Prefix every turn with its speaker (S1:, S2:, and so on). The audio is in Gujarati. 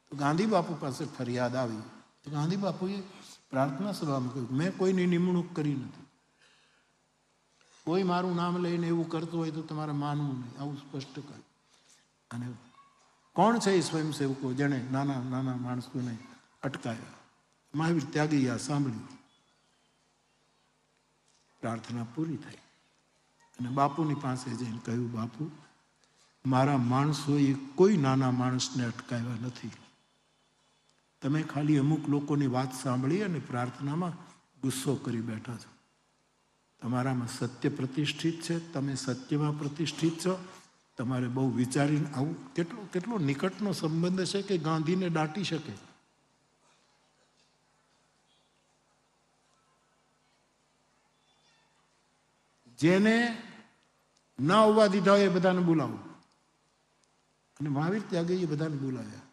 S1: તો ગાંધી બાપુ પાસે ફરિયાદ આવી. તો ગાંધી બાપુએ પ્રાર્થના સભામાં કહ્યું, મેં કોઈની નિમણૂક કરી નથી. કોઈ મારું નામ લઈને એવું કરતું હોય તો તમારે માનવું નહીં, આવું સ્પષ્ટ કહ્યું. અને કોણ છે એ સ્વયંસેવકો જેણે નાના નાના માણસોને અટકાયા? મહાવીર ત્યાગી આ સાંભળ્યું. પ્રાર્થના પૂરી થઈ અને બાપુની પાસે જઈને કહ્યું, બાપુ, મારા માણસોએ કોઈ નાના માણસને અટકાવ્યા નથી. તમે ખાલી અમુક લોકોની વાત સાંભળી અને પ્રાર્થનામાં ગુસ્સો કરી બેઠા છો. તમારામાં સત્ય પ્રતિષ્ઠિત છે, તમે સત્યમાં પ્રતિષ્ઠિત છો. તમારે બહુ વિચારીને આવું. કેટલો નિકટનો સંબંધ છે કે ગાંધીને દાટી શકે. જેને ના આવવા દીધા હોય એ બધાને બોલાવો. અને મહાવીર ત્યાગી એ બધાને બોલાવ્યા.